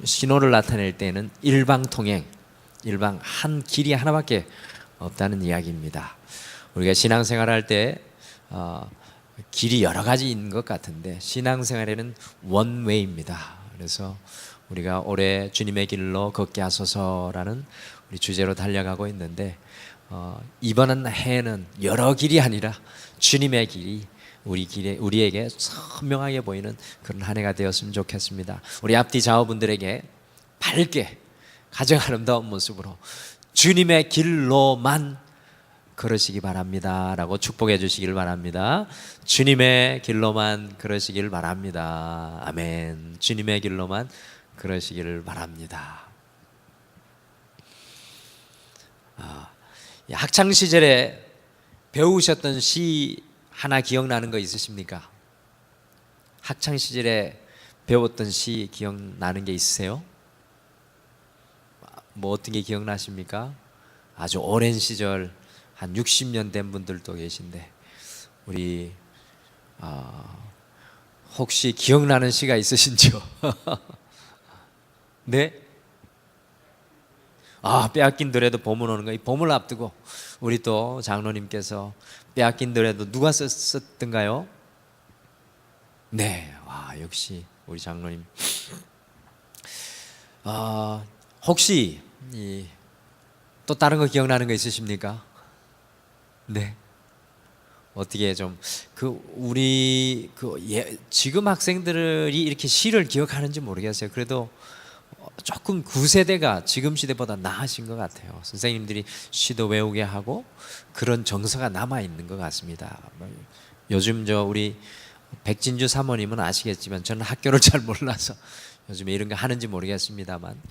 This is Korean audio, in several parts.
신호를 나타낼 때는 일방통행, 일방 한 길이 하나밖에 없다는 이야기입니다. 우리가 신앙생활할 때 길이 여러 가지 있는 것 같은데 신앙생활에는 원웨이입니다. 그래서 우리가 올해 주님의 길로 걷게 하소서라는 우리 주제로 달려가고 있는데 이번 해는 여러 길이 아니라 주님의 길이 우리에게 선명하게 보이는 그런 한 해가 되었으면 좋겠습니다. 우리 앞뒤 좌우분들에게 밝게 가장 아름다운 모습으로 주님의 길로만 걸으시기 바랍니다 라고 축복해 주시길 바랍니다. 주님의 길로만 걸으시길 바랍니다. 아멘. 주님의 길로만 걸으시기를 바랍니다. 학창시절에 배우셨던 시 하나 기억나는 거 있으십니까? 학창시절에 배웠던 시 기억나는 게 있으세요? 뭐 어떤 게 기억나십니까? 아주 오랜 시절 한 60년 된 분들도 계신데 우리 혹시 기억나는 시가 있으신지요? 네? 빼앗긴 노래도 봄을 오는 거. 이 봄을 앞두고 우리 또 장로님께서 빼앗긴 노래도 누가 썼던가요? 네, 역시 우리 장로님. 혹시 또 다른 거 기억나는 거 있으십니까? 네. 어떻게 좀 지금 학생들이 이렇게 시를 기억하는지 모르겠어요. 그래도 조금 구세대가 지금 시대보다 나아진 것 같아요. 선생님들이 시도 외우게 하고 그런 정서가 남아 있는 것 같습니다. 요즘 우리 백진주 사모님은 아시겠지만 저는 학교를 잘 몰라서 요즘에 이런 거 하는지 모르겠습니다만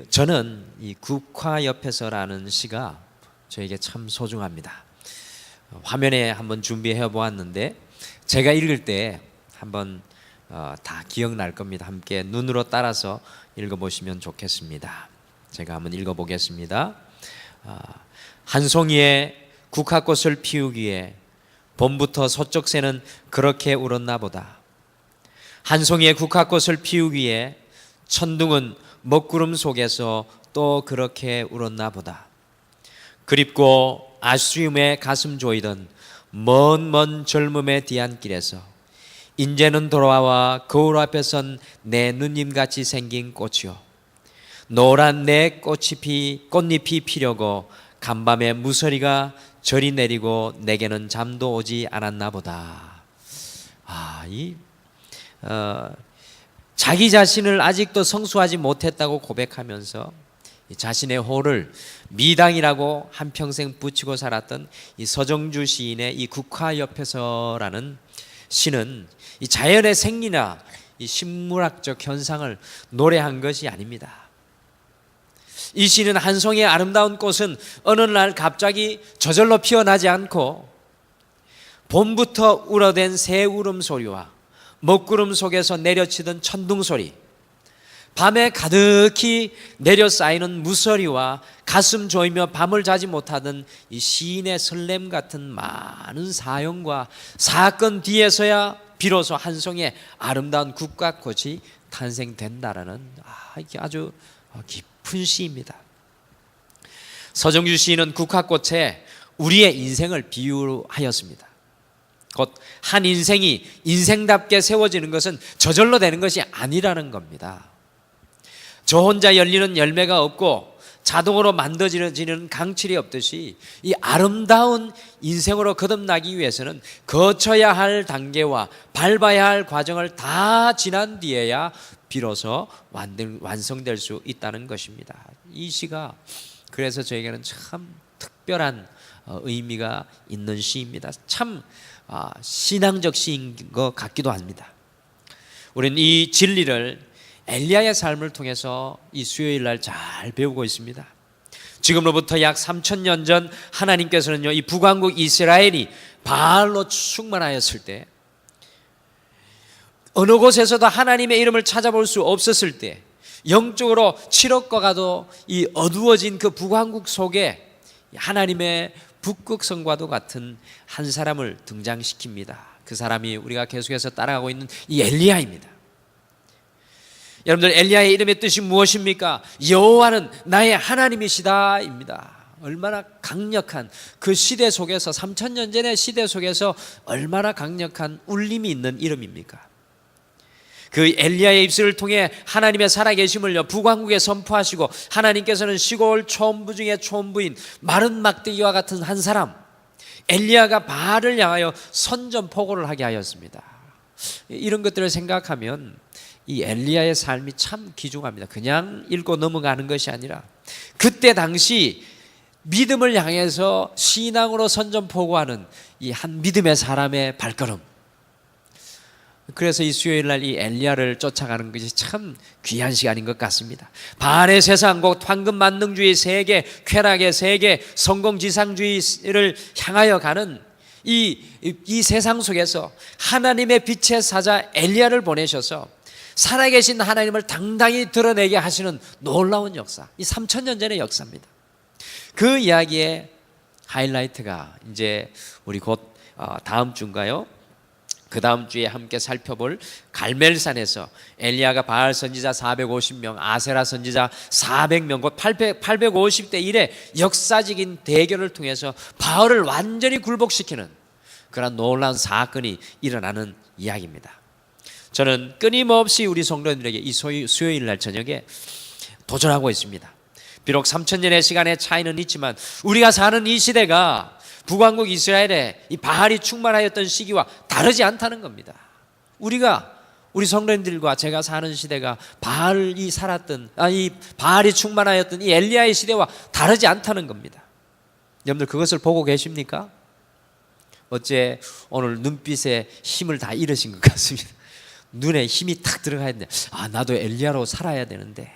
저는 이 국화 옆에서라는 시가 저에게 참 소중합니다. 화면에 한번 준비해 보았는데 제가 읽을 때 한번 다 기억날 겁니다. 함께 눈으로 따라서 읽어보시면 좋겠습니다. 제가 한번 읽어보겠습니다. 한 송이의 국화꽃을 피우기에 봄부터 서쪽 새는 그렇게 울었나 보다. 한 송이의 국화꽃을 피우기에 천둥은 먹구름 속에서 또 그렇게 울었나 보다. 그립고 아쉬움에 가슴 조이던 먼 젊음의 뒤안길에서 인제는 돌아와 거울 앞에 선 내 누님같이 생긴 꽃이요, 노란 내 꽃잎이 피려고 간밤에 무서리가 저리 내리고 내게는 잠도 오지 않았나 보다. 자기 자신을 아직도 성수하지 못했다고 고백하면서 자신의 호를 미당이라고 한평생 붙이고 살았던 이 서정주 시인의 이 국화 옆에서라는 시는 이 자연의 생리나 이 식물학적 현상을 노래한 것이 아닙니다. 이 시는 한 송이의 아름다운 꽃은 어느 날 갑자기 저절로 피어나지 않고 봄부터 울어댄 새 울음소리와 먹구름 속에서 내려치던 천둥소리, 밤에 가득히 내려 쌓이는 무서리와 가슴 조이며 밤을 자지 못하던 이 시인의 설렘 같은 많은 사연과 사건 뒤에서야 비로소 한 송이의 아름다운 국화꽃이 탄생된다라는 이게 아주 깊은 시입니다. 서정주 시인은 국화꽃에 우리의 인생을 비유하였습니다. 곧 한 인생이 인생답게 세워지는 것은 저절로 되는 것이 아니라는 겁니다. 저 혼자 열리는 열매가 없고 자동으로 만들어지는 강칠이 없듯이 이 아름다운 인생으로 거듭나기 위해서는 거쳐야 할 단계와 밟아야 할 과정을 다 지난 뒤에야 비로소 완성될 수 있다는 것입니다. 이 시가 그래서 저에게는 참 특별한 의미가 있는 시입니다. 참 신앙적 시인 것 같기도 합니다. 우리는 이 진리를 엘리야의 삶을 통해서 이 수요일 날 잘 배우고 있습니다. 지금으로부터 약 3000년 전 하나님께서는요, 이 북왕국 이스라엘이 바알로 충만하였을 때, 어느 곳에서도 하나님의 이름을 찾아볼 수 없었을 때, 영적으로 칠흑과 가도 이 어두워진 그 북왕국 속에 하나님의 북극성과도 같은 한 사람을 등장시킵니다. 그 사람이 우리가 계속해서 따라가고 있는 이 엘리야입니다. 여러분들 엘리야의 이름의 뜻이 무엇입니까? 여호와는 나의 하나님이시다입니다. 얼마나 강력한 그 시대 속에서 3000년 전의 시대 속에서 얼마나 강력한 울림이 있는 이름입니까? 그 엘리야의 입술을 통해 하나님의 살아계심을 북왕국에 선포하시고 하나님께서는 시골 초원부 중에 초원부인 마른 막대기와 같은 한 사람 엘리야가 바알을 향하여 선전포고를 하게 하였습니다. 이런 것들을 생각하면 이 엘리야의 삶이 참 귀중합니다. 그냥 읽고 넘어가는 것이 아니라 그때 당시 믿음을 향해서 신앙으로 선전포고하는 이 한 믿음의 사람의 발걸음. 그래서 이 수요일 날 이 엘리야를 쫓아가는 것이 참 귀한 시간인 것 같습니다. 바알의 세상, 곧 황금 만능주의 세계, 쾌락의 세계, 성공지상주의를 향하여 가는 이 세상 속에서 하나님의 빛의 사자 엘리야를 보내셔서 살아계신 하나님을 당당히 드러내게 하시는 놀라운 역사, 이 3000년 전의 역사입니다. 그 이야기의 하이라이트가 이제 우리 곧 다음 주인가요? 그 다음 주에 함께 살펴볼 갈멜산에서 엘리야가 바알 선지자 450명, 아세라 선지자 400명, 곧 850대 1의 역사적인 대결을 통해서 바알을 완전히 굴복시키는 그런 놀라운 사건이 일어나는 이야기입니다. 저는 끊임없이 우리 성도님들에게 이 수요일 날 저녁에 도전하고 있습니다. 비록 3000년의 시간의 차이는 있지만 우리가 사는 이 시대가 북왕국 이스라엘의 이 바알이 충만하였던 시기와 다르지 않다는 겁니다. 우리 성도님들과 제가 사는 시대가 바알이 살았던 이 바알이 충만하였던 이 엘리야의 시대와 다르지 않다는 겁니다. 여러분들 그것을 보고 계십니까? 어째 오늘 눈빛에 힘을 다 잃으신 것 같습니다. 눈에 힘이 탁 들어가야 되는데 나도 엘리야로 살아야 되는데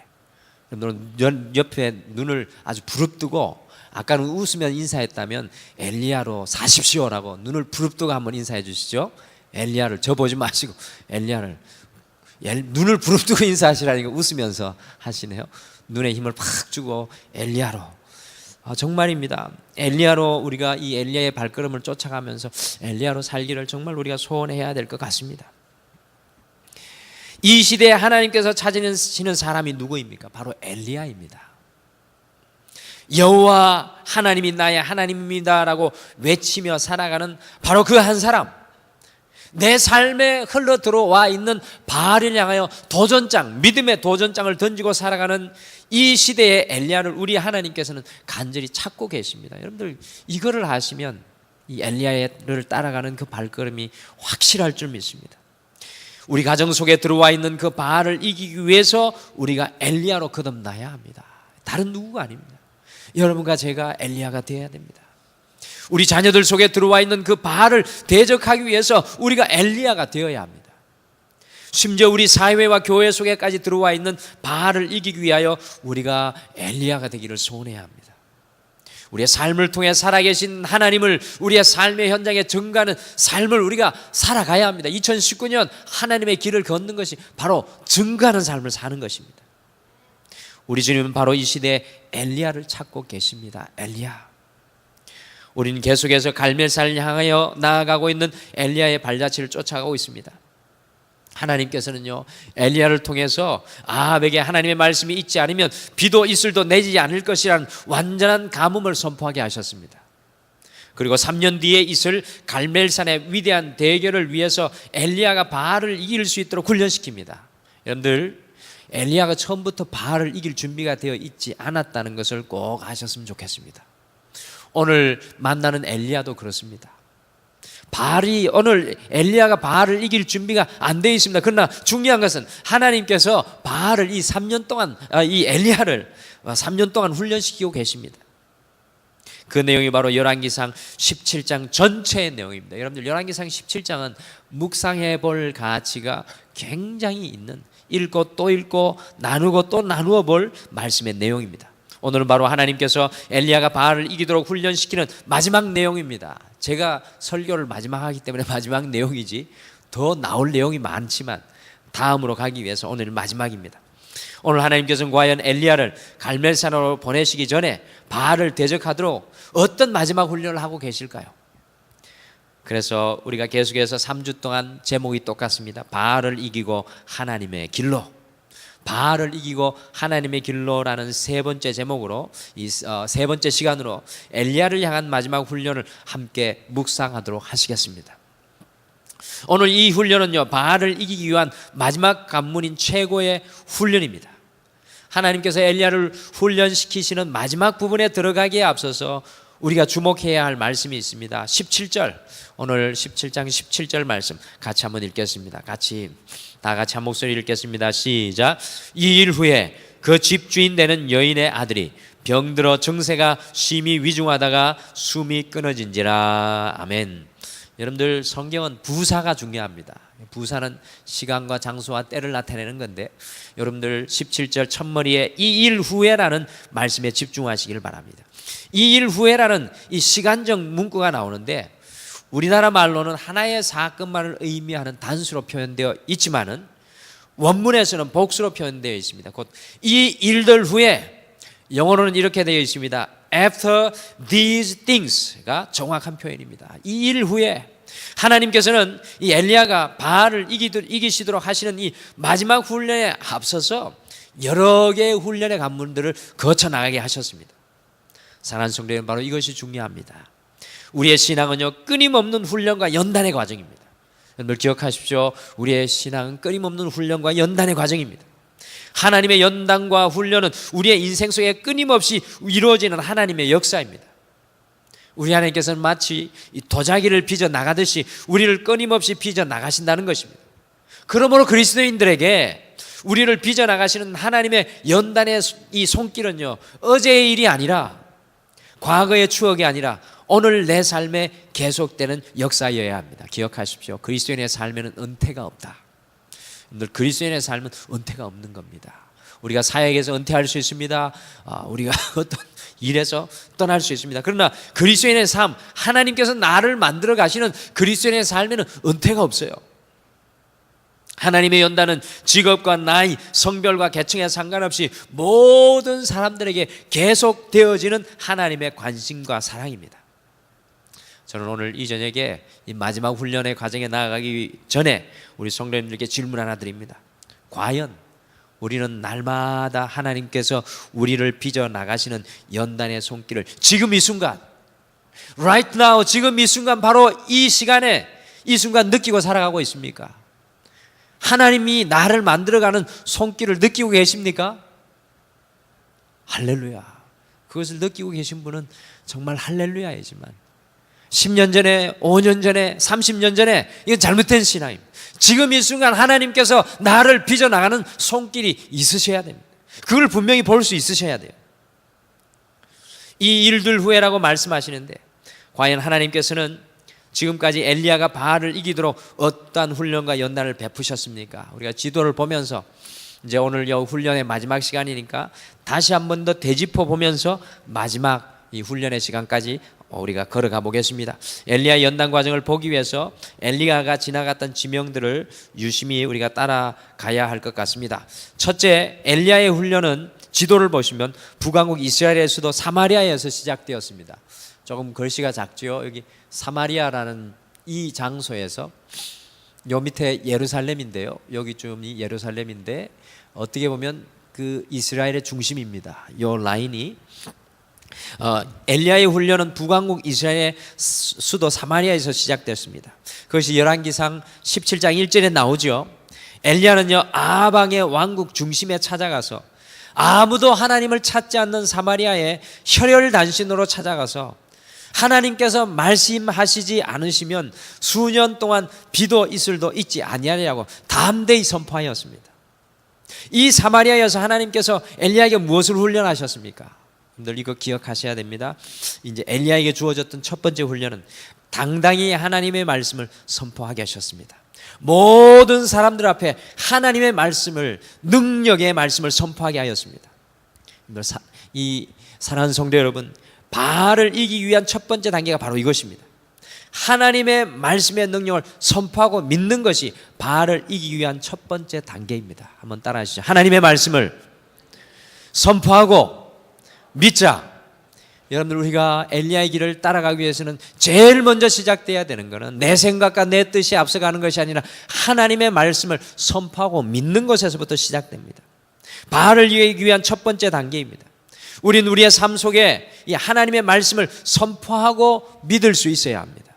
여러분 옆에 눈을 아주 부릅뜨고 아까는 웃으면 인사했다면 엘리야로 사십시오라고 눈을 부릅뜨고 한번 인사해 주시죠. 엘리야를 저 보지 마시고 엘리야를 눈을 부릅뜨고 인사하시라니까 웃으면서 하시네요. 눈에 힘을 팍 주고 엘리야로. 정말입니다. 엘리야로 우리가 이 엘리야의 발걸음을 쫓아가면서 엘리야로 살기를 정말 우리가 소원해야 될 것 같습니다. 이 시대에 하나님께서 찾으시는 사람이 누구입니까? 바로 엘리야입니다. 여호와 하나님이 나의 하나님입니다라고 외치며 살아가는 바로 그 한 사람, 내 삶에 흘러 들어와 있는 바알을 향하여 도전장, 믿음의 도전장을 던지고 살아가는 이 시대의 엘리야를 우리 하나님께서는 간절히 찾고 계십니다. 여러분들 이거를 아시면 이 엘리야를 따라가는 그 발걸음이 확실할 줄 믿습니다. 우리 가정 속에 들어와 있는 그 바알을 이기기 위해서 우리가 엘리야로 거듭나야 합니다. 다른 누구가 아닙니다. 여러분과 제가 엘리야가 되어야 됩니다. 우리 자녀들 속에 들어와 있는 그 바알을 대적하기 위해서 우리가 엘리야가 되어야 합니다. 심지어 우리 사회와 교회 속에까지 들어와 있는 바알을 이기기 위하여 우리가 엘리야가 되기를 소원해야 합니다. 우리의 삶을 통해 살아계신 하나님을 우리의 삶의 현장에 증거하는 삶을 우리가 살아가야 합니다. 2019년 하나님의 길을 걷는 것이 바로 증거하는 삶을 사는 것입니다. 우리 주님은 바로 이 시대에 엘리야를 찾고 계십니다. 엘리야. 우리는 계속해서 갈멜산을 향하여 나아가고 있는 엘리야의 발자취를 쫓아가고 있습니다. 하나님께서는요, 엘리야를 통해서 아합에게 하나님의 말씀이 있지 않으면 비도 이슬도 내리지 않을 것이라는 완전한 가뭄을 선포하게 하셨습니다. 그리고 3년 뒤에 있을 갈멜산의 위대한 대결을 위해서 엘리야가 바알을 이길 수 있도록 훈련시킵니다. 여러분들 엘리야가 처음부터 바알을 이길 준비가 되어 있지 않았다는 것을 꼭 아셨으면 좋겠습니다. 오늘 만나는 엘리야도 그렇습니다. 오늘 엘리야가 바알을 이길 준비가 안 되어 있습니다. 그러나 중요한 것은 하나님께서 바알을 이 3년 동안 이 엘리야를 3년 동안 훈련시키고 계십니다. 그 내용이 바로 열왕기상 17장 전체의 내용입니다. 여러분들 열왕기상 17장은 묵상해 볼 가치가 굉장히 있는, 읽고 또 읽고 나누고 또 나누어 볼 말씀의 내용입니다. 오늘은 바로 하나님께서 엘리야가 바알을 이기도록 훈련시키는 마지막 내용입니다. 제가 설교를 마지막 하기 때문에 마지막 내용이지 더 나올 내용이 많지만 다음으로 가기 위해서 오늘은 마지막입니다. 오늘 하나님께서는 과연 엘리야를 갈멜산으로 보내시기 전에 바알을 대적하도록 어떤 마지막 훈련을 하고 계실까요? 그래서 우리가 계속해서 3주 동안 제목이 똑같습니다. 바알을 이기고 하나님의 길로. 바알을 이기고 하나님의 길로라는 세 번째 제목으로 세 번째 시간으로 엘리야를 향한 마지막 훈련을 함께 묵상하도록 하시겠습니다. 오늘 이 훈련은요, 바알을 이기기 위한 마지막 관문인 최고의 훈련입니다. 하나님께서 엘리야를 훈련시키시는 마지막 부분에 들어가기에 앞서서 우리가 주목해야 할 말씀이 있습니다. 17절, 오늘 17장 17절 말씀 같이 한번 읽겠습니다. 다 같이 한 목소리 읽겠습니다. 시작. 이 일 후에 그 집주인 되는 여인의 아들이 병들어 증세가 심히 위중하다가 숨이 끊어진지라. 아멘. 여러분들, 성경은 부사가 중요합니다. 부사는 시간과 장소와 때를 나타내는 건데, 여러분들 17절 첫머리에 이 일 후에라는 말씀에 집중하시길 바랍니다. 이 일 후에라는 이 시간적 문구가 나오는데, 우리나라 말로는 하나의 사건만을 의미하는 단수로 표현되어 있지만은 원문에서는 복수로 표현되어 있습니다. 곧 이 일들 후에, 영어로는 이렇게 되어 있습니다. After these things가 정확한 표현입니다. 이 일 후에 하나님께서는 이 엘리야가 바알을 이기시도록 하시는 이 마지막 훈련에 앞서서 여러 개의 훈련의 관문들을 거쳐 나가게 하셨습니다. 사랑하는 성도 여러분, 바로 이것이 중요합니다. 우리의 신앙은요, 끊임없는 훈련과 연단의 과정입니다. 여러분들 기억하십시오. 우리의 신앙은 끊임없는 훈련과 연단의 과정입니다. 하나님의 연단과 훈련은 우리의 인생 속에 끊임없이 이루어지는 하나님의 역사입니다. 우리 하나님께서는 마치 이 도자기를 빚어 나가듯이 우리를 끊임없이 빚어 나가신다는 것입니다. 그러므로 그리스도인들에게 우리를 빚어 나가시는 하나님의 연단의 이 손길은요, 어제의 일이 아니라, 과거의 추억이 아니라 오늘 내 삶에 계속되는 역사여야 합니다. 기억하십시오. 그리스도인의 삶에는 은퇴가 없다. 여러분들, 그리스도인의 삶은 은퇴가 없는 겁니다. 우리가 사역에서 은퇴할 수 있습니다. 우리가 어떤 일에서 떠날 수 있습니다. 그러나 그리스도인의 삶, 하나님께서 나를 만들어 가시는 그리스도인의 삶에는 은퇴가 없어요. 하나님의 연단은 직업과 나이, 성별과 계층에 상관없이 모든 사람들에게 계속되어지는 하나님의 관심과 사랑입니다. 저는 오늘 이 저녁에 이 마지막 훈련의 과정에 나아가기 전에 우리 성도님들께 질문 하나 드립니다. 과연 우리는 날마다 하나님께서 우리를 빚어 나가시는 연단의 손길을 지금 이 순간, right now, 지금 이 순간, 바로 이 시간에, 이 순간 느끼고 살아가고 있습니까? 하나님이 나를 만들어가는 손길을 느끼고 계십니까? 할렐루야. 그것을 느끼고 계신 분은 정말 할렐루야이지만 10년 전에, 5년 전에, 30년 전에 이건 잘못된 신앙입니다. 지금 이 순간 하나님께서 나를 빚어나가는 손길이 있으셔야 됩니다. 그걸 분명히 볼 수 있으셔야 돼요. 이 일들 후에라고 말씀하시는데, 과연 하나님께서는 지금까지 엘리야가 바알을 이기도록 어떠한 훈련과 연단을 베푸셨습니까? 우리가 지도를 보면서 이제 오늘 이 훈련의 마지막 시간이니까 다시 한 번 더 되짚어 보면서 마지막 이 훈련의 시간까지 우리가 걸어가 보겠습니다. 엘리야 연단 과정을 보기 위해서 엘리야가 지나갔던 지명들을 유심히 우리가 따라가야 할 것 같습니다. 첫째, 엘리야의 훈련은 지도를 보시면 북왕국 이스라엘의 수도 사마리아에서 시작되었습니다. 조금 글씨가 작지요. 여기 사마리아라는 이 장소에서, 요 밑에 예루살렘인데요. 여기쯤이 예루살렘인데 어떻게 보면 그 이스라엘의 중심입니다. 요 라인이 엘리야의 훈련은 북왕국 이스라엘의 수도 사마리아에서 시작됐습니다. 그것이 열왕기상 17장 1절에 나오죠. 엘리야는요, 아방의 왕국 중심에 찾아가서 아무도 하나님을 찾지 않는 사마리아에 혈혈단신으로 찾아가서 하나님께서 말씀하시지 않으시면 수년 동안 비도 이슬도 있지 아니하리라고 담대히 선포하였습니다. 이 사마리아에서 하나님께서 엘리야에게 무엇을 훈련하셨습니까? 여러분들 이거 기억하셔야 됩니다. 이제 엘리야에게 주어졌던 첫 번째 훈련은 당당히 하나님의 말씀을 선포하게 하셨습니다. 모든 사람들 앞에 하나님의 말씀을, 능력의 말씀을 선포하게 하였습니다. 이 사랑하는 성도 여러분, 바알을 이기기 위한 첫 번째 단계가 바로 이것입니다. 하나님의 말씀의 능력을 선포하고 믿는 것이 바알을 이기기 위한 첫 번째 단계입니다. 한번 따라하시죠. 하나님의 말씀을 선포하고 믿자. 여러분들, 우리가 엘리야의 길을 따라가기 위해서는 제일 먼저 시작돼야 되는 것은 내 생각과 내 뜻이 앞서가는 것이 아니라 하나님의 말씀을 선포하고 믿는 것에서부터 시작됩니다. 바알을 이기기 위한 첫 번째 단계입니다. 우리는 우리의 삶 속에 이 하나님의 말씀을 선포하고 믿을 수 있어야 합니다.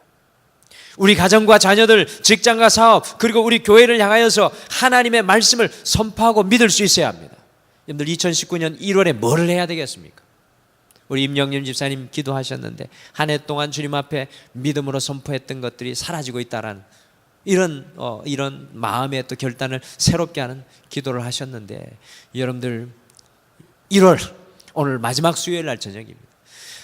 우리 가정과 자녀들, 직장과 사업, 그리고 우리 교회를 향하여서 하나님의 말씀을 선포하고 믿을 수 있어야 합니다. 여러분들 2019년 1월에 뭐를 해야 되겠습니까? 우리 임영림 집사님 기도하셨는데 한 해 동안 주님 앞에 믿음으로 선포했던 것들이 사라지고 있다라는 이런 마음의 또 결단을 새롭게 하는 기도를 하셨는데, 여러분들 1월 오늘 마지막 수요일 날 저녁입니다.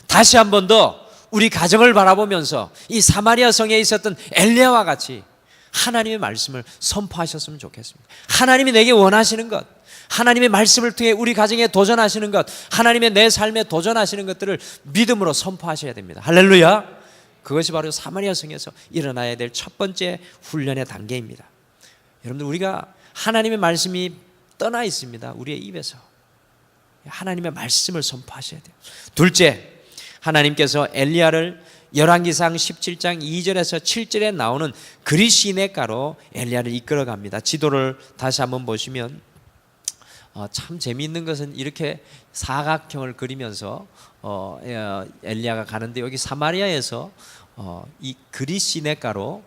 다시 한 번 더 우리 가정을 바라보면서 이 사마리아 성에 있었던 엘리야와 같이 하나님의 말씀을 선포하셨으면 좋겠습니다. 하나님이 내게 원하시는 것, 하나님의 말씀을 통해 우리 가정에 도전하시는 것, 하나님의 내 삶에 도전하시는 것들을 믿음으로 선포하셔야 됩니다. 할렐루야. 그것이 바로 사마리아 성에서 일어나야 될 첫 번째 훈련의 단계입니다. 여러분들, 우리가 하나님의 말씀이 떠나 있습니다. 우리의 입에서 하나님의 말씀을 선포하셔야 돼요. 둘째, 하나님께서 엘리야를 열왕기상 17장 2절에서 7절에 나오는 그리시네가로 엘리야를 이끌어 갑니다. 지도를 다시 한번 보시면 참 재미있는 것은 이렇게 사각형을 그리면서 엘리야가 가는데, 여기 사마리아에서 이 그리시네가로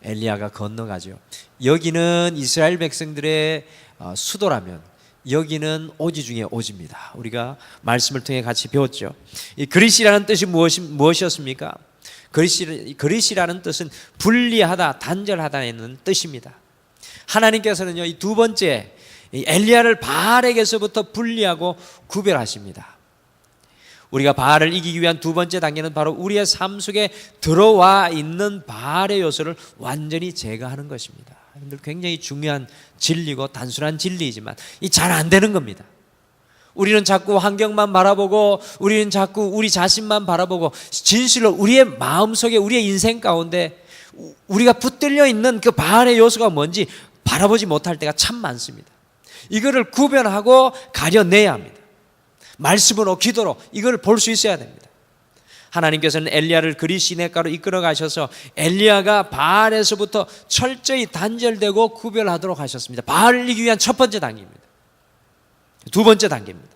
엘리야가 건너가죠. 여기는 이스라엘 백성들의 수도라면 여기는 오지 중에 오지입니다. 우리가 말씀을 통해 같이 배웠죠. 이 그리시라는 뜻이 무엇이었습니까? 그리시라는 뜻은 분리하다, 단절하다는 뜻입니다. 하나님께서는요, 이 두 번째 엘리야를 바알에게서부터 분리하고 구별하십니다. 우리가 바알을 이기기 위한 두 번째 단계는 바로 우리의 삶 속에 들어와 있는 바알의 요소를 완전히 제거하는 것입니다. 굉장히 중요한 진리고 단순한 진리이지만 이 잘 안 되는 겁니다. 우리는 자꾸 환경만 바라보고, 우리는 자꾸 우리 자신만 바라보고, 진실로 우리의 마음속에, 우리의 인생 가운데 우리가 붙들려 있는 그 바알의 요소가 뭔지 바라보지 못할 때가 참 많습니다. 이거를 구별하고 가려내야 합니다. 말씀으로, 기도로 이걸 볼 수 있어야 됩니다. 하나님께서는 엘리야를 그리시네가로 이끌어 가셔서 엘리야가 바알에서부터 철저히 단절되고 구별하도록 하셨습니다. 바알을 이기기 위한 첫 번째 단계입니다. 두 번째 단계입니다.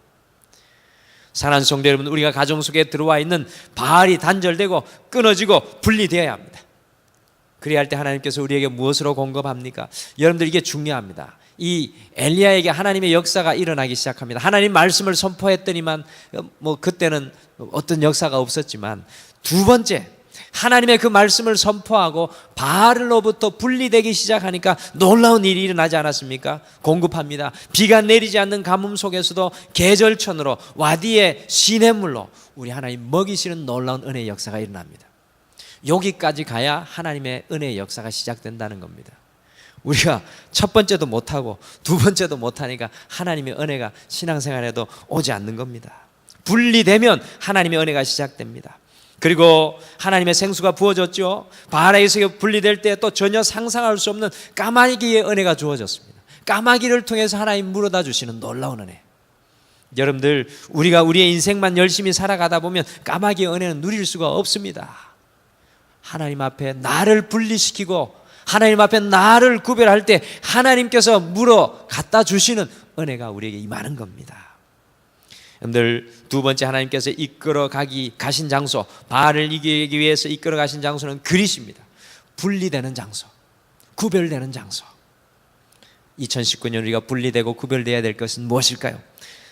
사랑하는 성도 여러분, 우리가 가정 속에 들어와 있는 바알이 단절되고 끊어지고 분리되어야 합니다. 그래야 할 때 하나님께서 우리에게 무엇으로 공급합니까? 여러분들, 이게 중요합니다. 이 엘리야에게 하나님의 역사가 일어나기 시작합니다. 하나님 말씀을 선포했더니만 그때는 어떤 역사가 없었지만, 두 번째 하나님의 그 말씀을 선포하고 바알로부터 분리되기 시작하니까 놀라운 일이 일어나지 않았습니까? 공급합니다. 비가 내리지 않는 가뭄 속에서도 계절천으로, 와디의 시냇물로 우리 하나님 먹이시는 놀라운 은혜의 역사가 일어납니다. 여기까지 가야 하나님의 은혜의 역사가 시작된다는 겁니다. 우리가 첫 번째도 못하고 두 번째도 못하니까 하나님의 은혜가 신앙생활에도 오지 않는 겁니다. 분리되면 하나님의 은혜가 시작됩니다. 그리고 하나님의 생수가 부어졌죠. 바알에게서 분리될 때 또 전혀 상상할 수 없는 까마귀의 은혜가 주어졌습니다. 까마귀를 통해서 하나님 물어다 주시는 놀라운 은혜. 여러분들, 우리가 우리의 인생만 열심히 살아가다 보면 까마귀의 은혜는 누릴 수가 없습니다. 하나님 앞에 나를 분리시키고 하나님 앞에 나를 구별할 때 하나님께서 물어 갖다 주시는 은혜가 우리에게 임하는 겁니다. 여러분들, 두 번째 하나님께서 이끌어 가신 장소, 바알을 이기기 위해서 이끌어 가신 장소는 그리시입니다. 분리되는 장소, 구별되는 장소. 2019년 우리가 분리되고 구별되어야 될 것은 무엇일까요?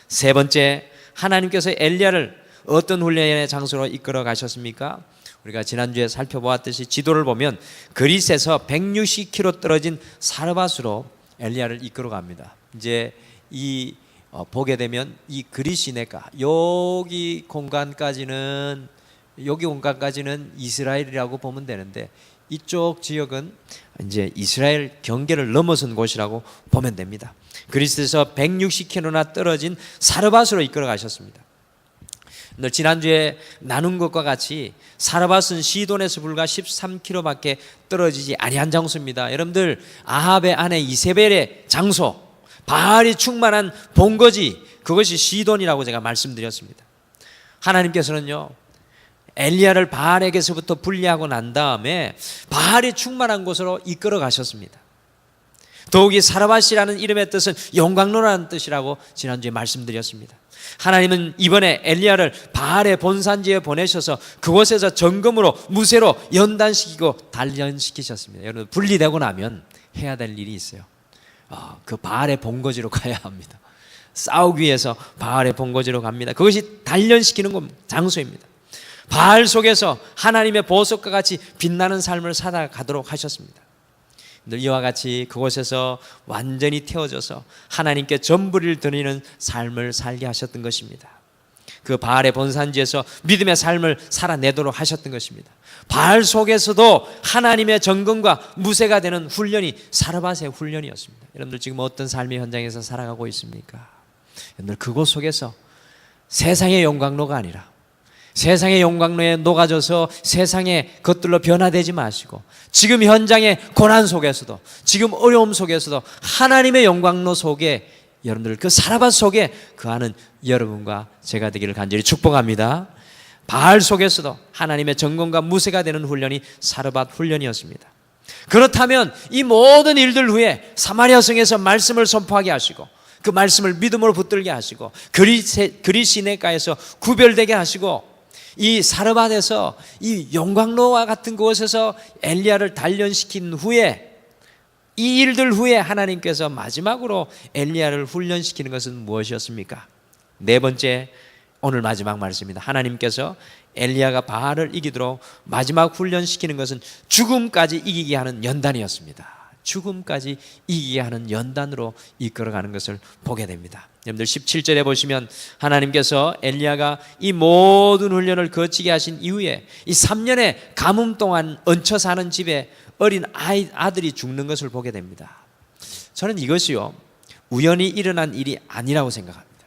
세 번째, 하나님께서 엘리야를 어떤 훈련의 장소로 이끌어 가셨습니까? 우리가 지난주에 살펴보았듯이 지도를 보면 그릿에서 160km 떨어진 사르밧으로 엘리야를 이끌어 갑니다. 이제 보게 되면 이 그릿시네가 여기 공간까지는 이스라엘이라고 보면 되는데, 이쪽 지역은 이제 이스라엘 경계를 넘어선 곳이라고 보면 됩니다. 그릿에서 160km나 떨어진 사르밧으로 이끌어 가셨습니다. 지난주에 나눈 것과 같이 사르밧은 시돈에서 불과 13km밖에 떨어지지 아니한 장소입니다. 여러분들, 아합의 아내 이세벨의 장소, 바알이 충만한 본거지, 그것이 시돈이라고 제가 말씀드렸습니다. 하나님께서는요, 엘리야를 바알에게서부터 분리하고 난 다음에 바알이 충만한 곳으로 이끌어 가셨습니다. 더욱이 사르밧이라는 이름의 뜻은 영광로라는 뜻이라고 지난주에 말씀드렸습니다. 하나님은 이번에 엘리야를 바알의 본산지에 보내셔서 그곳에서 정금으로 무쇠로 연단시키고 단련시키셨습니다. 여러분, 분리되고 나면 해야 될 일이 있어요. 그 바알의 본거지로 가야 합니다. 싸우기 위해서 바알의 본거지로 갑니다. 그것이 단련시키는 장소입니다. 바알 속에서 하나님의 보석과 같이 빛나는 삶을 살아가도록 하셨습니다. 이와 같이 그곳에서 완전히 태워져서 하나님께 전부를 드리는 삶을 살게 하셨던 것입니다. 그 바알의 본산지에서 믿음의 삶을 살아내도록 하셨던 것입니다. 바알 속에서도 하나님의 정금과 무쇠가 되는 훈련이 사르밧의 훈련이었습니다. 여러분들 지금 어떤 삶의 현장에서 살아가고 있습니까? 여러분들 그곳 속에서 세상의 영광로가 아니라 세상의 영광로에 녹아져서 세상의 것들로 변화되지 마시고 지금 현장의 고난 속에서도 지금 어려움 속에서도 하나님의 영광로 속에 여러분들 그 사르밧 속에 거하는 여러분과 제가 되기를 간절히 축복합니다. 바알 속에서도 하나님의 정금과 무쇠가 되는 훈련이 사르밧 훈련이었습니다. 그렇다면 이 모든 일들 후에 사마리아 성에서 말씀을 선포하게 하시고 그 말씀을 믿음으로 붙들게 하시고 그리시네가에서 구별되게 하시고 이 사르밧에서 이 영광로와 같은 곳에서 엘리야를 단련시킨 후에 이 일들 후에 하나님께서 마지막으로 엘리야를 훈련시키는 것은 무엇이었습니까? 네 번째, 오늘 마지막 말씀입니다. 하나님께서 엘리야가 바알을 이기도록 마지막 훈련시키는 것은 죽음까지 이기게 하는 연단이었습니다. 죽음까지 이기게 하는 연단으로 이끌어가는 것을 보게 됩니다. 여러분들 17절에 보시면 하나님께서 엘리야가 이 모든 훈련을 거치게 하신 이후에 이 3년의 가뭄 동안 얹혀 사는 집에 어린 아들이 죽는 것을 보게 됩니다. 저는 이것이요 우연히 일어난 일이 아니라고 생각합니다.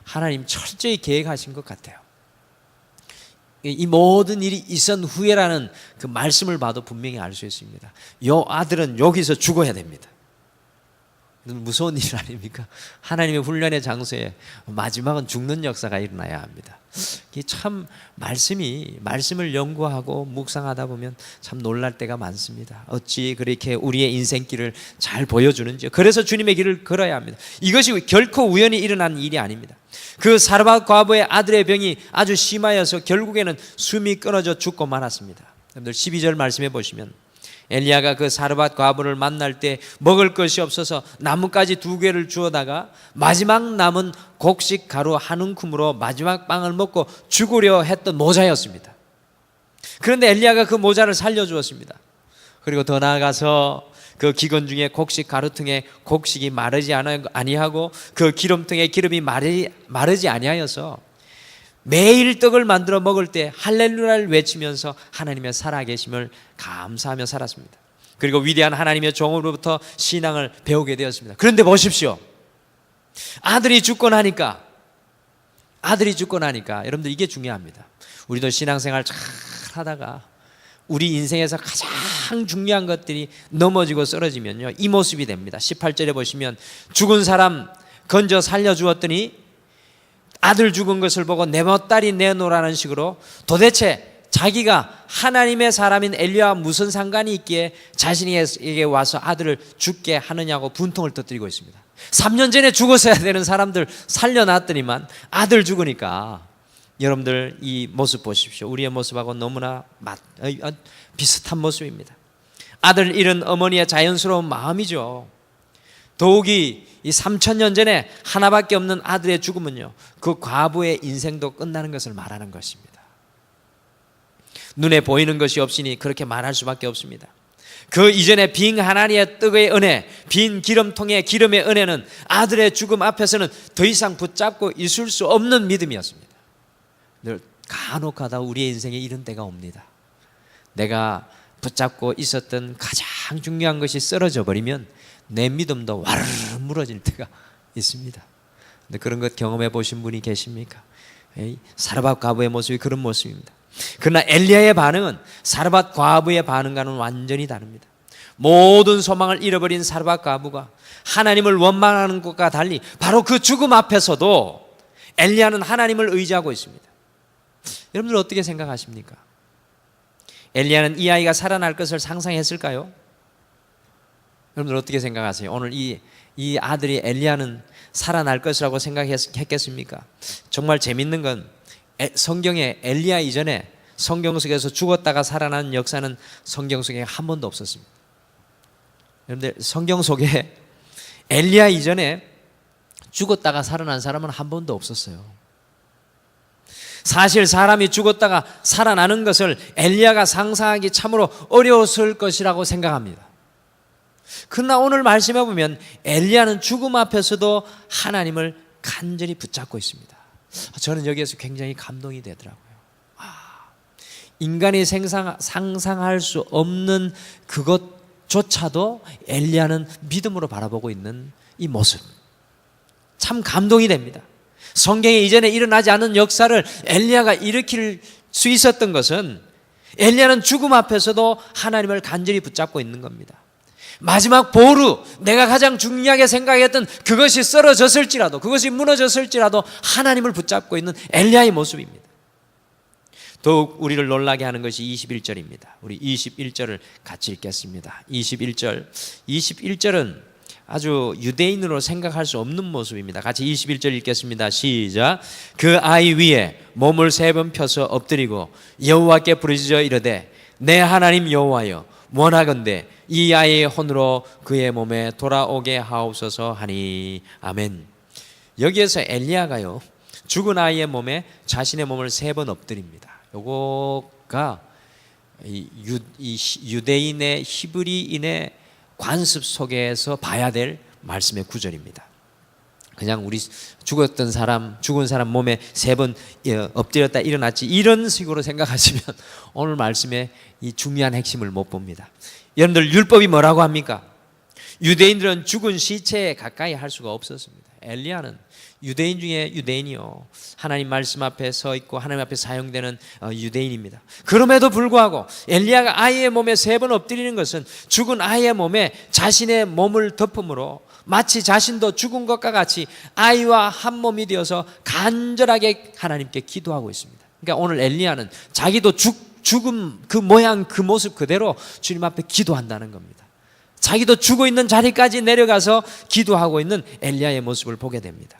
하나님 철저히 계획하신 것 같아요. 이 모든 일이 있은 후에라는 그 말씀을 봐도 분명히 알 수 있습니다. 이 아들은 여기서 죽어야 됩니다. 무서운 일 아닙니까? 하나님의 훈련의 장소에 마지막은 죽는 역사가 일어나야 합니다. 참 말씀을 연구하고 묵상하다 보면 참 놀랄 때가 많습니다. 어찌 그렇게 우리의 인생길을 잘 보여주는지. 그래서 주님의 길을 걸어야 합니다. 이것이 결코 우연히 일어난 일이 아닙니다. 그 사르밧 과부의 아들의 병이 아주 심하여서 결국에는 숨이 끊어져 죽고 말았습니다. 여러분들 12절 말씀해 보시면 엘리야가 그 사르밧 과부를 만날 때 먹을 것이 없어서 나뭇가지 2개를 주워다가 마지막 남은 곡식 가루 한 움큼으로 마지막 빵을 먹고 죽으려 했던 모자였습니다. 그런데 엘리야가 그 모자를 살려주었습니다. 그리고 더 나아가서 그 기근 중에 곡식 가루통에 곡식이 마르지 아니하고 그 기름통에 기름이 마르지 아니하여서 매일 떡을 만들어 먹을 때 할렐루야를 외치면서 하나님의 살아계심을 감사하며 살았습니다. 그리고 위대한 하나님의 종으로부터 신앙을 배우게 되었습니다. 그런데 보십시오. 아들이 죽고 나니까 여러분들 이게 중요합니다. 우리도 신앙생활 잘 하다가 우리 인생에서 가장 중요한 것들이 넘어지고 쓰러지면요 이 모습이 됩니다. 18절에 보시면 죽은 사람 건져 살려주었더니 아들 죽은 것을 보고 내 멋딸이 내놓으라는 식으로 도대체 자기가 하나님의 사람인 엘리야와 무슨 상관이 있기에 자신에게 와서 아들을 죽게 하느냐고 분통을 터뜨리고 있습니다. 3년 전에 죽었어야 되는 사람들 살려놨더니만 아들 죽으니까 여러분들 이 모습 보십시오. 우리의 모습하고 너무나 비슷한 모습입니다. 아들 잃은 어머니의 자연스러운 마음이죠. 더욱이 이 3,000년 전에 하나밖에 없는 아들의 죽음은요 그 과부의 인생도 끝나는 것을 말하는 것입니다. 눈에 보이는 것이 없으니 그렇게 말할 수밖에 없습니다. 그 이전에 빈 하나님의 떡의 은혜, 빈 기름통의 기름의 은혜는 아들의 죽음 앞에서는 더 이상 붙잡고 있을 수 없는 믿음이었습니다. 늘 간혹가다 우리의 인생에 이런 때가 옵니다. 내가 붙잡고 있었던 가장 중요한 것이 쓰러져 버리면 내 믿음도 와르르 무너질 때가 있습니다. 근데 그런 것 경험해 보신 분이 계십니까? 사르밧 과부의 모습이 그런 모습입니다. 그러나 엘리야의 반응은 사르밧 과부의 반응과는 완전히 다릅니다. 모든 소망을 잃어버린 사르밧 과부가 하나님을 원망하는 것과 달리 바로 그 죽음 앞에서도 엘리야는 하나님을 의지하고 있습니다. 여러분들 어떻게 여러분들 어떻게 생각하세요? 오늘 이 아들이 엘리야는 살아날 것이라고 생각했겠습니까? 정말 재밌는 건 성경에 엘리야 이전에 성경 속에서 죽었다가 살아난 역사는 성경 속에 한 번도 없었습니다. 여러분들 성경 속에 엘리야 이전에 죽었다가 살아난 사람은 한 번도 없었어요. 사실 사람이 죽었다가 살아나는 것을 엘리야가 상상하기 참으로 어려웠을 것이라고 생각합니다. 그러나 오늘 말씀해 보면 엘리야는 죽음 앞에서도 하나님을 간절히 붙잡고 있습니다. 저는 여기에서 굉장히 감동이 되더라고요. 인간이 상상할 수 없는 그것조차도 엘리야는 믿음으로 바라보고 있는 이 모습, 참 감동이 됩니다. 성경에 이전에 일어나지 않은 역사를 엘리야가 일으킬 수 있었던 것은 엘리야는 죽음 앞에서도 하나님을 간절히 붙잡고 있는 겁니다. 마지막 보루, 내가 가장 중요하게 생각했던 그것이 쓰러졌을지라도, 그것이 무너졌을지라도 하나님을 붙잡고 있는 엘리야의 모습입니다. 더욱 우리를 놀라게 하는 것이 21절입니다. 우리 21절을 같이 읽겠습니다. 21절은 아주 유대인으로 생각할 수 없는 모습입니다. 같이 21절 읽겠습니다. 시작. 그 아이 위에 몸을 3번 펴서 엎드리고 여호와께 부르짖어 이르되 내 하나님 여호와여 원하건대 이 아이의 혼으로 그의 몸에 돌아오게 하옵소서 하니 아멘. 여기에서 엘리야가요 죽은 아이의 몸에 자신의 몸을 3번 엎드립니다. 요거가 유대인의 히브리인의 관습 속에서 봐야 될 말씀의 구절입니다. 그냥 우리 죽은 사람 몸에 3번 엎드렸다 일어났지 이런 식으로 생각하시면 오늘 말씀의 이 중요한 핵심을 못 봅니다. 여러분들 율법이 뭐라고 합니까? 유대인들은 죽은 시체에 가까이 할 수가 없었습니다. 엘리야는 유대인 중에 유대인이요, 하나님 말씀 앞에 서 있고 하나님 앞에 사용되는 유대인입니다. 그럼에도 불구하고 엘리야가 아이의 몸에 3번 엎드리는 것은 죽은 아이의 몸에 자신의 몸을 덮음으로 마치 자신도 죽은 것과 같이 아이와 한 몸이 되어서 간절하게 하나님께 기도하고 있습니다. 그러니까 오늘 엘리야는 자기도 죽음 그 모양 그 모습 그대로 주님 앞에 기도한다는 겁니다. 자기도 죽어 있는 자리까지 내려가서 기도하고 있는 엘리야의 모습을 보게 됩니다.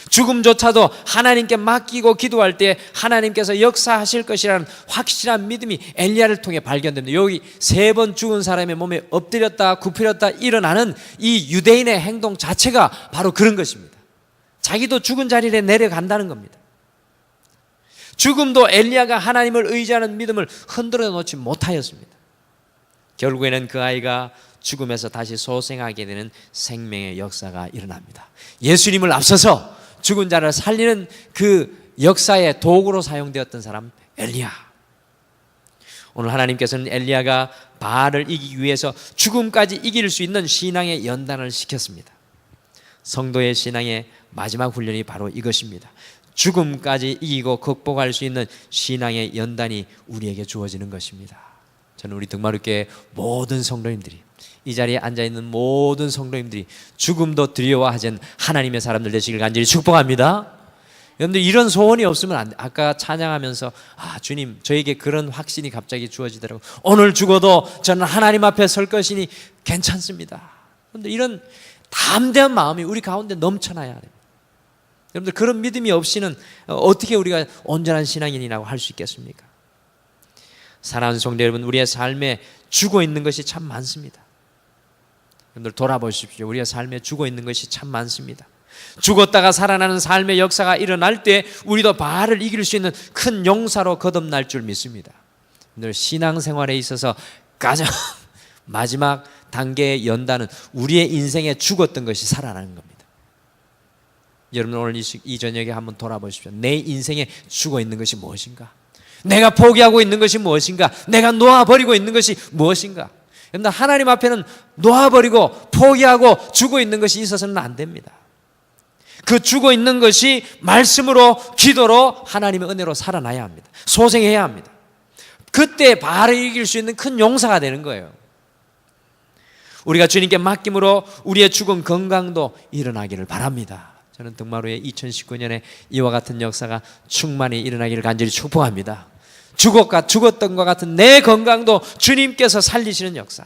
죽음조차도 하나님께 맡기고 기도할 때 하나님께서 역사하실 것이라는 확실한 믿음이 엘리야를 통해 발견됩니다. 여기 3번 죽은 사람의 몸에 엎드렸다 굽히렸다 일어나는 이 유대인의 행동 자체가 바로 그런 것입니다. 자기도 죽은 자리에 내려간다는 겁니다. 죽음도 엘리야가 하나님을 의지하는 믿음을 흔들어 놓지 못하였습니다. 결국에는 그 아이가 죽음에서 다시 소생하게 되는 생명의 역사가 일어납니다. 예수님을 앞서서 죽은 자를 살리는 그 역사의 도구로 사용되었던 사람 엘리야. 오늘 하나님께서는 엘리야가 바알을 이기기 위해서 죽음까지 이길 수 있는 신앙의 연단을 시켰습니다. 성도의 신앙의 마지막 훈련이 바로 이것입니다. 죽음까지 이기고 극복할 수 있는 신앙의 연단이 우리에게 주어지는 것입니다. 저는 우리 등마루교회 모든 성도님들이, 이 자리에 앉아있는 모든 성도님들이 죽음도 두려워하지 하나님의 사람들 되시길 간절히 축복합니다. 여러분들 이런 소원이 없으면 안 돼. 아까 찬양하면서 주님 저에게 그런 확신이 갑자기 주어지더라고요. 오늘 죽어도 저는 하나님 앞에 설 것이니 괜찮습니다. 여러분들 이런 담대한 마음이 우리 가운데 넘쳐나야 합니다. 여러분들 그런 믿음이 없이는 어떻게 우리가 온전한 신앙인이라고 할 수 있겠습니까? 사랑하는 성도 여러분, 우리의 삶에 죽어 있는 것이 참 많습니다. 여러분들 돌아보십시오. 우리의 삶에 죽어 있는 것이 참 많습니다. 죽었다가 살아나는 삶의 역사가 일어날 때 우리도 바알을 이길 수 있는 큰 용사로 거듭날 줄 믿습니다. 여러분들 신앙생활에 있어서 가장 마지막 단계의 연단은 우리의 인생에 죽었던 것이 살아나는 겁니다. 여러분 오늘 이 저녁에 한번 돌아보십시오. 내 인생에 죽어 있는 것이 무엇인가? 내가 포기하고 있는 것이 무엇인가? 내가 놓아버리고 있는 것이 무엇인가? 여러분 하나님 앞에는 놓아버리고 포기하고 죽어 있는 것이 있어서는 안 됩니다. 그 죽어 있는 것이 말씀으로 기도로 하나님의 은혜로 살아나야 합니다. 소생해야 합니다. 그때 바알을 이길 수 있는 큰 용사가 되는 거예요. 우리가 주님께 맡김으로 우리의 죽은 건강도 일어나기를 바랍니다. 저는 등마루의 2019년에 이와 같은 역사가 충만히 일어나기를 간절히 축복합니다. 죽었던 것 같은 내 건강도 주님께서 살리시는 역사,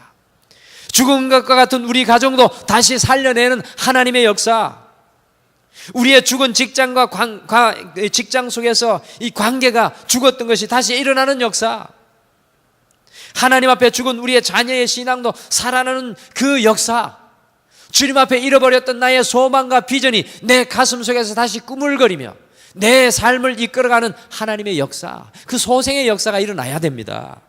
죽은 것과 같은 우리 가정도 다시 살려내는 하나님의 역사, 우리의 죽은 직장과 직장 속에서 이 관계가 죽었던 것이 다시 일어나는 역사, 하나님 앞에 죽은 우리의 자녀의 신앙도 살아나는 그 역사, 주님 앞에 잃어버렸던 나의 소망과 비전이 내 가슴 속에서 다시 꾸물거리며 내 삶을 이끌어가는 하나님의 역사, 그 소생의 역사가 일어나야 됩니다.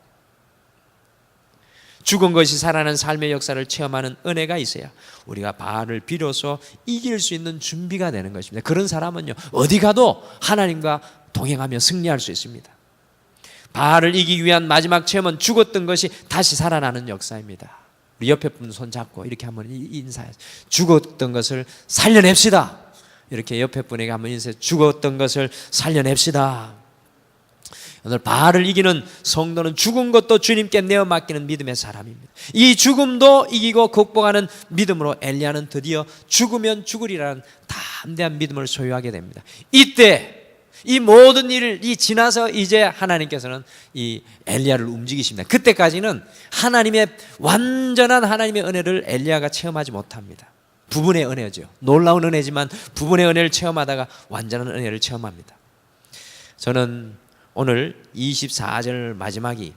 죽은 것이 살아나는 삶의 역사를 체험하는 은혜가 있어야 우리가 바알을 비로소 이길 수 있는 준비가 되는 것입니다. 그런 사람은요, 어디 가도 하나님과 동행하며 승리할 수 있습니다. 바알을 이기기 위한 마지막 체험은 죽었던 것이 다시 살아나는 역사입니다. 우리 옆에 분 손잡고 이렇게 한번 인사해요. 죽었던 것을 살려냅시다. 이렇게 옆에 분에게 한번 인사해. 죽었던 것을 살려냅시다. 오늘 바알을 이기는 성도는 죽은 것도 주님께 내어 맡기는 믿음의 사람입니다. 이 죽음도 이기고 극복하는 믿음으로 엘리야는 드디어 죽으면 죽으리라는 담대한 믿음을 소유하게 됩니다. 이때 이 모든 일을 지나서 이제 하나님께서는 이 엘리야를 움직이십니다. 그때까지는 하나님의 완전한 하나님의 은혜를 엘리야가 체험하지 못합니다. 부분의 은혜죠. 놀라운 은혜지만 부분의 은혜를 체험하다가 완전한 은혜를 체험합니다. 저는 오늘 24절 마지막이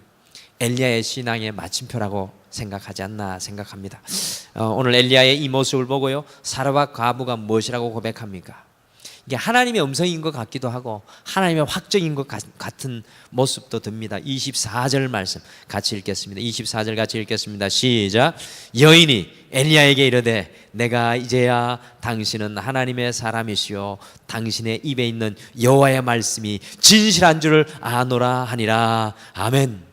엘리야의 신앙의 마침표라고 생각하지 않나 생각합니다. 오늘 엘리야의 이 모습을 보고요, 사라와 과부가 무엇이라고 고백합니까? 이게 하나님의 음성인 것 같기도 하고 하나님의 확정인 것 같은 모습도 듭니다. 24절 말씀 같이 읽겠습니다. 24절 같이 읽겠습니다. 시작. 여인이 엘리야에게 이르되 내가 이제야 당신은 하나님의 사람이시요 당신의 입에 있는 여호와의 말씀이 진실한 줄을 아노라 하니라. 아멘.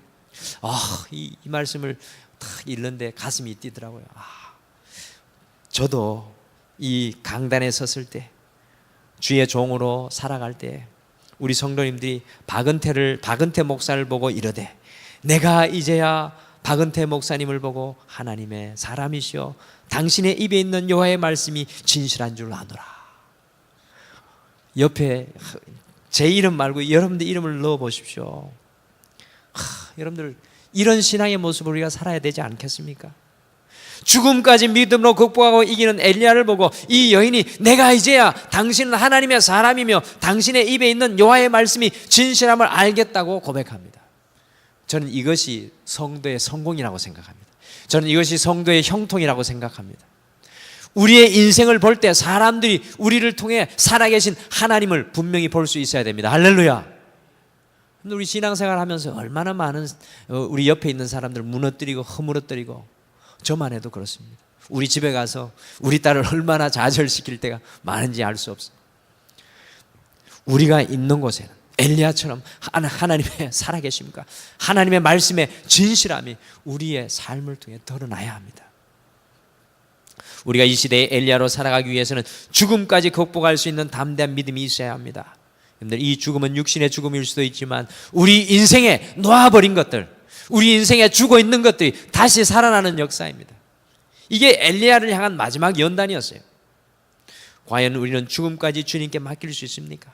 이 말씀을 딱 읽는데 가슴이 뛰더라고요. 저도 이 강단에 섰을 때, 주의 종으로 살아갈 때 우리 성도님들이 박은태 목사를 보고 이르되 내가 이제야 박은태 목사님을 보고 하나님의 사람이시오 당신의 입에 있는 여호와의 말씀이 진실한 줄 아노라. 옆에 제 이름 말고 여러분들 이름을 넣어 보십시오. 여러분들 이런 신앙의 모습을 우리가 살아야 되지 않겠습니까? 죽음까지 믿음으로 극복하고 이기는 엘리야를 보고 이 여인이 내가 이제야 당신은 하나님의 사람이며 당신의 입에 있는 여호와의 말씀이 진실함을 알겠다고 고백합니다. 저는 이것이 성도의 성공이라고 생각합니다. 저는 이것이 성도의 형통이라고 생각합니다. 우리의 인생을 볼 때 사람들이 우리를 통해 살아계신 하나님을 분명히 볼 수 있어야 됩니다. 할렐루야. 우리 신앙생활 하면서 얼마나 많은 우리 옆에 있는 사람들 무너뜨리고 허물어뜨리고, 저만 해도 그렇습니다. 우리 집에 가서 우리 딸을 얼마나 좌절시킬 때가 많은지 알 수 없어요. 우리가 있는 곳에는 엘리야처럼 하나님의 살아계심과 하나님의 말씀의 진실함이 우리의 삶을 통해 드러나야 합니다. 우리가 이 시대의 엘리야로 살아가기 위해서는 죽음까지 극복할 수 있는 담대한 믿음이 있어야 합니다. 여러분들, 이 죽음은 육신의 죽음일 수도 있지만 우리 인생에 놓아버린 것들, 우리 인생에 죽어 있는 것들이 다시 살아나는 역사입니다. 이게 엘리야를 향한 마지막 연단이었어요. 과연 우리는 죽음까지 주님께 맡길 수 있습니까?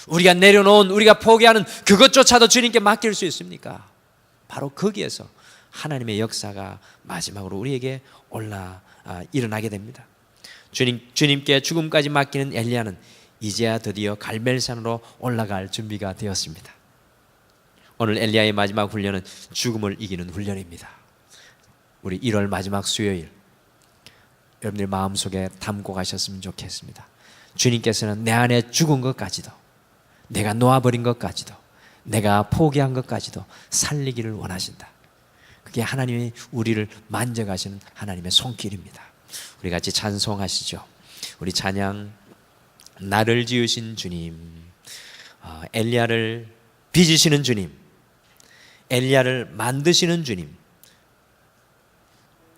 우리가 내려놓은, 우리가 포기하는 그것조차도 주님께 맡길 수 있습니까? 바로 거기에서 하나님의 역사가 마지막으로 우리에게 일어나게 됩니다. 주님께 죽음까지 맡기는 엘리야는 이제야 드디어 갈멜산으로 올라갈 준비가 되었습니다. 오늘 엘리야의 마지막 훈련은 죽음을 이기는 훈련입니다. 우리 1월 마지막 수요일, 여러분들 마음속에 담고 가셨으면 좋겠습니다. 주님께서는 내 안에 죽은 것까지도, 내가 놓아버린 것까지도, 내가 포기한 것까지도 살리기를 원하신다. 그게 하나님이 우리를 만져가시는 하나님의 손길입니다. 우리 같이 찬송하시죠. 우리 찬양, 나를 지으신 주님, 엘리야를 빚으시는 주님, 엘리야를 만드시는 주님.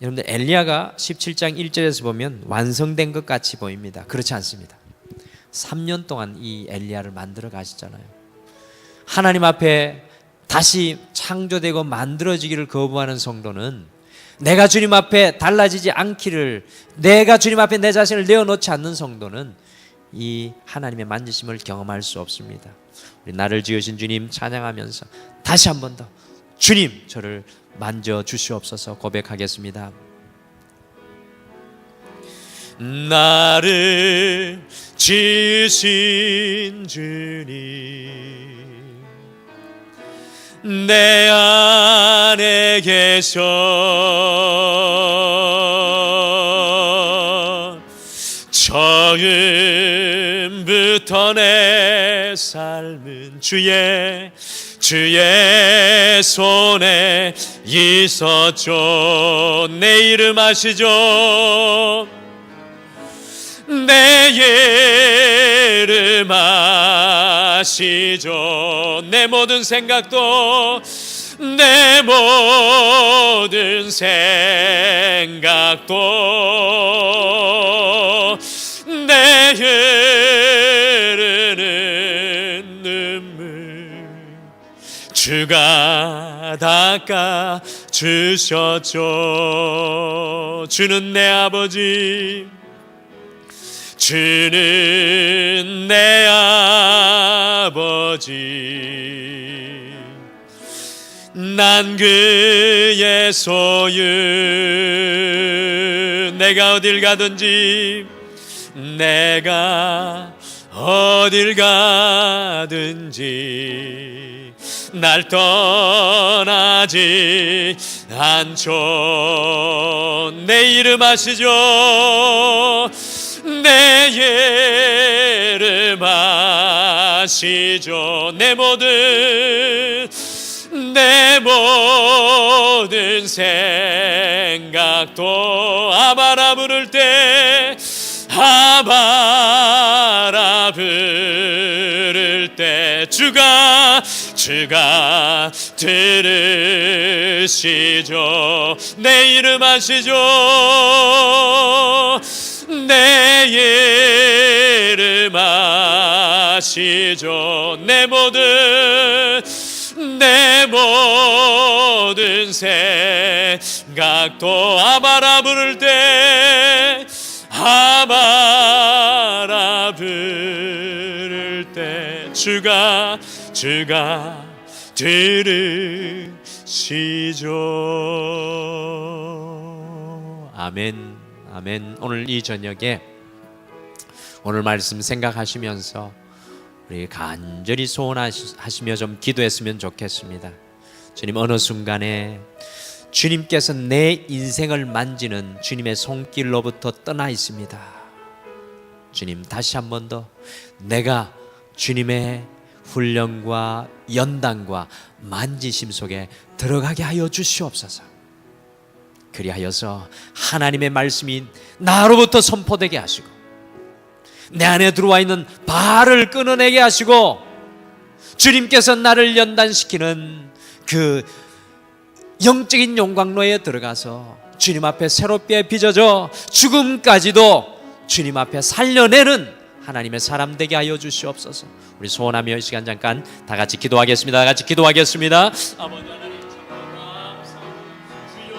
여러분들, 엘리야가 17장 1절에서 보면 완성된 것 같이 보입니다. 그렇지 않습니다. 3년 동안 이 엘리야를 만들어 가시잖아요. 하나님 앞에 다시 창조되고 만들어지기를 거부하는 성도는, 내가 주님 앞에 달라지지 않기를, 내가 주님 앞에 내 자신을 내어놓지 않는 성도는 이 하나님의 만지심을 경험할 수 없습니다. 우리 나를 지으신 주님 찬양하면서 다시 한 번 더 주님, 저를 만져 주시옵소서 고백하겠습니다. 나를 지으신 주님, 내 안에 계셔 처음부터 내 삶은 주의 손에 있었죠. 내 이름 아시죠? 내 이름 아시죠? 내 모든 생각도 내 모든 생각도 내 흐르는 눈물 주가 닦아 주셨죠. 주는 내 아버지, 주는 내 아버지, 난 그의 소유. 내가 어딜 가든지, 내가 어딜 가든지 날 떠나지 않죠. 내 이름 아시죠? 내 이름 아시죠? 내 모든 생각도 아바라 부를 때, 아바라 부를 때 주가 들으시죠. 내 이름 아시죠? 내 이름 아시죠? 내 모든 생각도 아바라 부를 때, 아바라 부를 때 주가 들으시죠. 아멘, 아멘. 오늘 이 저녁에 오늘 말씀 생각하시면서 우리 간절히 소원하시며 좀 기도했으면 좋겠습니다. 주님, 어느 순간에 주님께서 내 인생을 만지는 주님의 손길로부터 떠나 있습니다. 주님, 다시 한 번 더 내가 주님의 훈련과 연단과 만지심 속에 들어가게 하여 주시옵소서. 그리하여서 하나님의 말씀이 나로부터 선포되게 하시고 내 안에 들어와 있는 바알을 끊어내게 하시고 주님께서 나를 연단시키는 그 영적인 용광로에 들어가서 주님 앞에 새롭게 빚어져 죽음까지도 주님 앞에 살려내는 하나님의 사람 되게 하여 주시옵소서. 우리 소원하며 이 시간 잠깐 다 같이 기도하겠습니다. 다 같이 기도하겠습니다. 아버지 하나님, 참으로 감사합니다. 주여,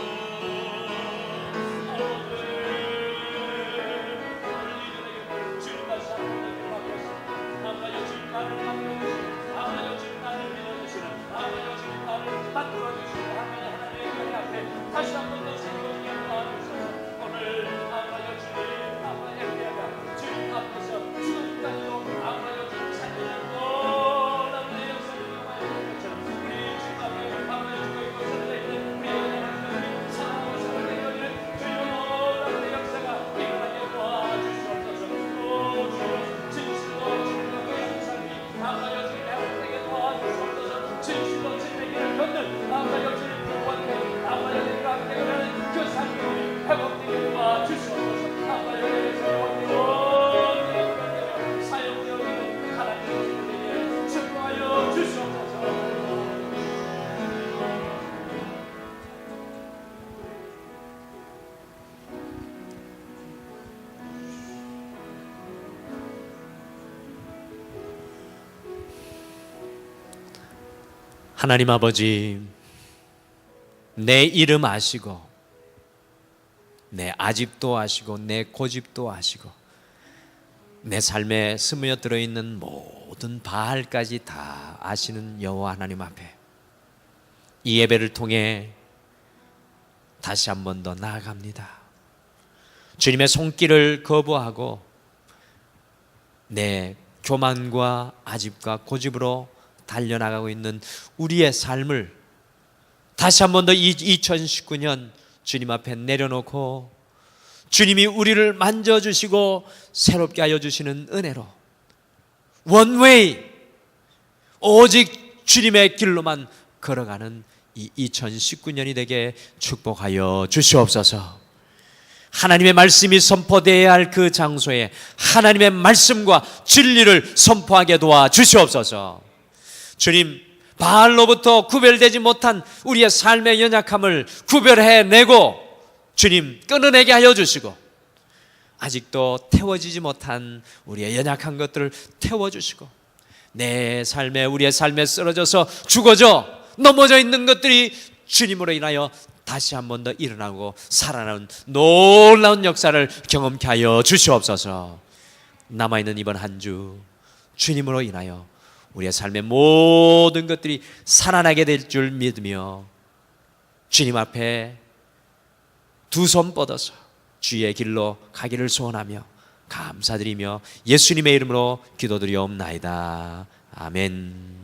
주님 다시 한번 기도하겠습니다. 아버지, 주님 나를 맡겨주시고, 아버지, 주님 나를 믿어주시는, 아버지, 주님 나를 만들어주시고, 하나님의 그 앞에 다시 한번 더 새롭게 도와주셔서 오늘 아버지, 주님 아버지 엘리야가 주님 앞에서 지금까지도 아버지, 주님 살리는 놀라운 역사를 경험하는 것처럼 우리 주님 앞에 아버지, 주님 이곳에 있는 우리 하나님 사랑하고 사랑하는 주여 놀라운 역사가 일어나게 도와주시옵소서. 오 주여, 진실로 주님과 그 삶이 아버지, 주님 회복되게 도와주시옵소서. 진실로 주님의 길을 걷는 아버지, 주님 구원되게 아버지, 주님 앞에 가는 그 삶이 회복되게 도와주시옵소서. 아버지, 주님 사용되어지는 하나님의 길에게 축복하여 주시옵소서. 하나님 아버지, 내 이름 아시고 내 아집도 아시고 내 고집도 아시고 내 삶에 스며들어 있는 모든 바알까지 다 아시는 여호와 하나님 앞에 이 예배를 통해 다시 한 번 더 나아갑니다. 주님의 손길을 거부하고 내 교만과 아집과 고집으로 달려나가고 있는 우리의 삶을 다시 한 번 더 2019년 주님 앞에 내려놓고 주님이 우리를 만져주시고 새롭게 하여 주시는 은혜로 원웨이 오직 주님의 길로만 걸어가는 이 2019년이 되게 축복하여 주시옵소서. 하나님의 말씀이 선포되어야 할 그 장소에 하나님의 말씀과 진리를 선포하게 도와 주시옵소서. 주님, 바알로부터 구별되지 못한 우리의 삶의 연약함을 구별해내고 주님 끊어내게 하여 주시고 아직도 태워지지 못한 우리의 연약한 것들을 태워주시고 내 삶에 우리의 삶에 쓰러져서 죽어져 넘어져 있는 것들이 주님으로 인하여 다시 한 번 더 일어나고 살아나는 놀라운 역사를 경험케 하여 주시옵소서. 남아있는 이번 한 주 주님으로 인하여 우리의 삶의 모든 것들이 살아나게 될 줄 믿으며 주님 앞에 두 손 뻗어서 주의 길로 가기를 소원하며 감사드리며 예수님의 이름으로 기도드리옵나이다. 아멘.